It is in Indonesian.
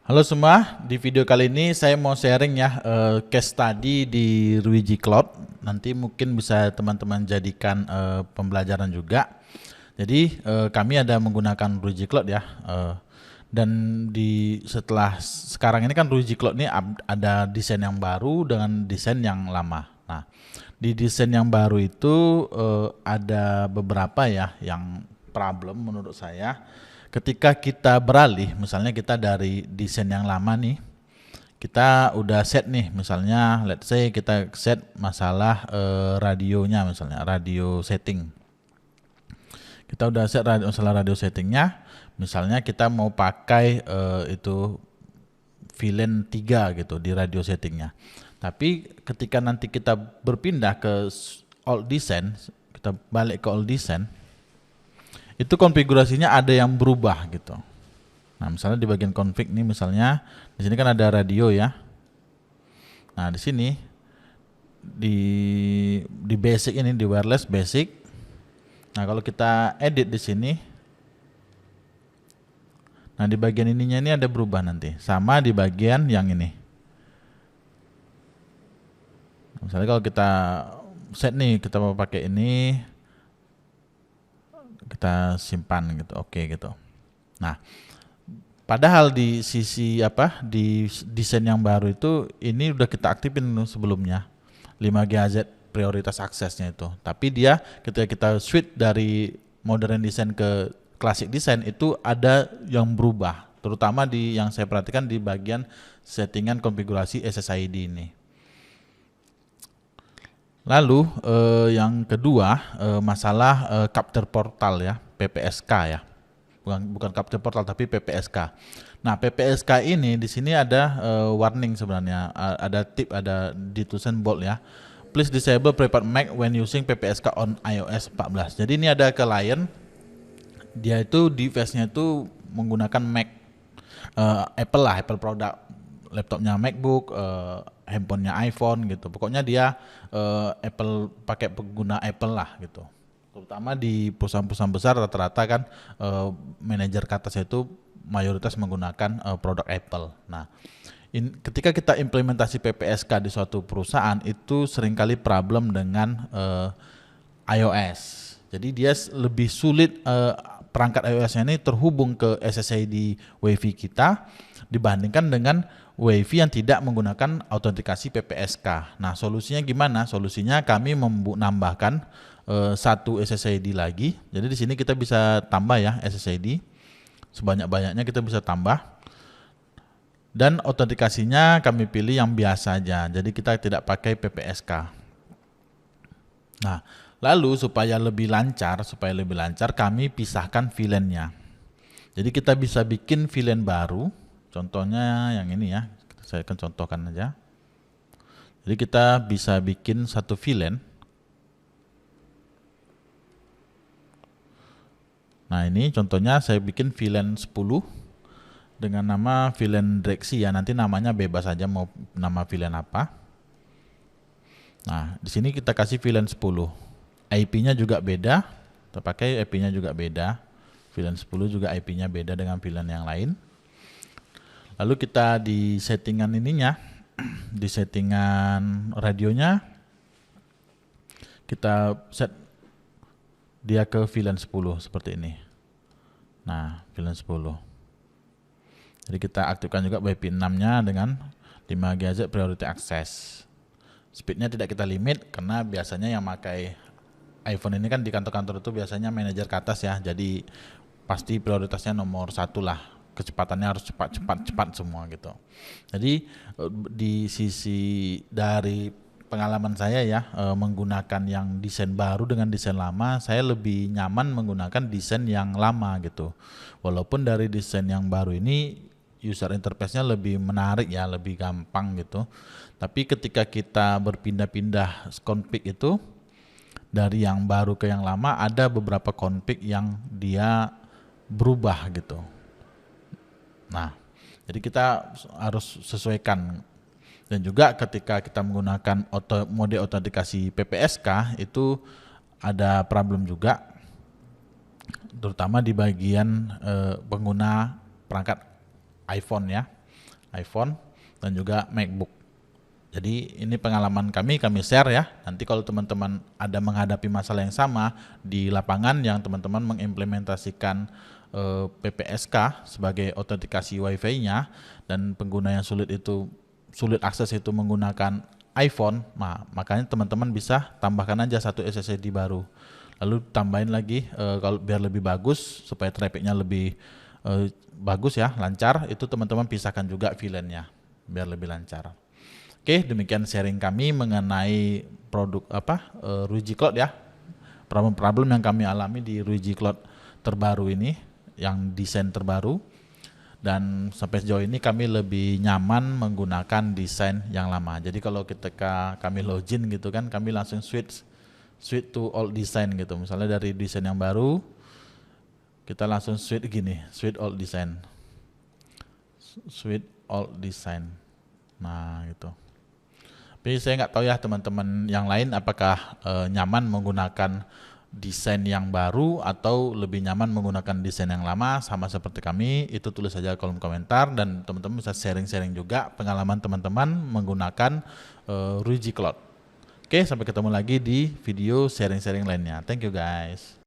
Halo semua, di video kali ini saya mau sharing ya case study di Ruiji Cloud. Nanti mungkin bisa teman-teman jadikan pembelajaran juga. Jadi kami ada menggunakan Ruiji Cloud ya. Dan setelah sekarang ini kan Ruiji Cloud ini ada desain yang baru dengan desain yang lama. Nah, di desain yang baru itu ada beberapa ya yang problem menurut saya. Ketika kita beralih, misalnya kita dari desain yang lama nih, kita udah set nih, misalnya let's say kita set masalah radionya, misalnya radio setting. Kita udah set masalah radio settingnya, misalnya kita mau pakai itu VLAN 3 gitu di radio settingnya. Tapi ketika nanti kita berpindah ke old design, kita balik ke old design, itu konfigurasinya ada yang berubah gitu. Nah, misalnya di bagian config nih, misalnya di sini kan ada radio ya. Nah, di sini di basic ini, di wireless basic. Nah, kalau kita edit di sini, nah di bagian ininya ini ada berubah nanti, sama di bagian yang ini. Misalnya kalau kita set nih, kita mau pakai ini, kita simpan gitu, oke gitu. Nah, padahal di sisi di desain yang baru itu ini udah kita aktifin sebelumnya 5 GHz prioritas aksesnya itu. Tapi dia ketika kita switch dari modern design ke classic design itu ada yang berubah, terutama di yang saya perhatikan di bagian settingan konfigurasi SSID ini. Lalu yang kedua masalah capture portal ya, PPSK ya. Bukan capture portal tapi PPSK. Nah, PPSK ini di sini ada warning sebenarnya, ada tip, ada ditulisan bold ya. Please disable prepared Mac when using PPSK on iOS 14. Jadi ini ada klien, dia itu device-nya itu menggunakan Mac, Apple lah, Apple produk, laptopnya MacBook, handphonenya iPhone gitu. Pokoknya dia Apple, pakai pengguna Apple lah gitu. Terutama di perusahaan-perusahaan besar rata-rata kan manajer ke atas itu mayoritas menggunakan produk Apple. Nah, ketika kita implementasi PPSK di suatu perusahaan itu seringkali problem dengan iOS. Jadi dia lebih sulit, perangkat iOS-nya ini terhubung ke SSID WiFi kita dibandingkan dengan WiFi yang tidak menggunakan autentikasi PPSK. Nah, solusinya gimana? Solusinya kami menambahkan satu SSID lagi. Jadi di sini kita bisa tambah ya SSID. Sebanyak-banyaknya kita bisa tambah. Dan autentikasinya kami pilih yang biasa aja. Jadi kita tidak pakai PPSK. Nah, lalu supaya lebih lancar kami pisahkan VLAN-nya. Jadi kita bisa bikin VLAN baru. Contohnya yang ini ya, saya akan contohkan aja. Jadi kita bisa bikin satu VLAN. Nah, ini contohnya saya bikin VLAN 10 dengan nama VLAN direksi ya. Nanti namanya bebas aja mau nama VLAN apa. Nah, di sini kita kasih VLAN 10. IP-nya juga beda. Kita pakai IP-nya juga beda. VLAN 10 juga IP-nya beda dengan VLAN yang lain. Lalu kita di settingan ininya, di settingan radionya, kita set dia ke VLAN 10 seperti ini. Nah, VLAN 10. Jadi kita aktifkan juga WiFi 6-nya dengan 5 GHz priority access. Speednya tidak kita limit karena biasanya yang pakai iPhone ini kan di kantor-kantor itu biasanya manajer ke atas ya. Jadi pasti prioritasnya nomor 1 lah. Kecepatannya harus cepat semua gitu. Jadi di sisi dari pengalaman saya ya, menggunakan yang desain baru dengan desain lama, saya lebih nyaman menggunakan desain yang lama gitu. Walaupun dari desain yang baru ini user interface-nya lebih menarik ya, lebih gampang gitu. Tapi ketika kita berpindah-pindah config itu dari yang baru ke yang lama, ada beberapa config yang dia berubah gitu. Nah, jadi kita harus sesuaikan. Dan juga ketika kita menggunakan mode autentikasi PPSK itu ada problem juga, terutama di bagian pengguna perangkat iPhone ya. iPhone dan juga MacBook. Jadi ini pengalaman kami share ya. Nanti kalau teman-teman ada menghadapi masalah yang sama di lapangan yang teman-teman mengimplementasikan PPSK sebagai autentikasi Wi-Fi-nya dan pengguna yang sulit akses itu menggunakan iPhone, makanya teman-teman bisa tambahkan aja satu SSD baru. Lalu tambahin lagi kalau biar lebih bagus supaya trafficnya lebih bagus ya, lancar, itu teman-teman pisahkan juga VLAN-nya biar lebih lancar. Oke, demikian sharing kami mengenai produk Ruiji Cloud ya. Problem-problem yang kami alami di Ruiji Cloud terbaru ini, yang desain terbaru. Dan sampai sejauh ini kami lebih nyaman menggunakan desain yang lama. Jadi kalau ketika kami login gitu kan, kami langsung switch to old design gitu. Misalnya dari desain yang baru, kita langsung switch old design. Switch old design. Nah gitu. Tapi saya nggak tahu ya teman-teman yang lain apakah nyaman menggunakan desain yang baru atau lebih nyaman menggunakan desain yang lama sama seperti kami. Itu tulis saja kolom komentar dan teman-teman bisa sharing-sharing juga pengalaman teman-teman menggunakan Ruiji Cloud. Oke, sampai ketemu lagi di video sharing-sharing lainnya. Thank you guys.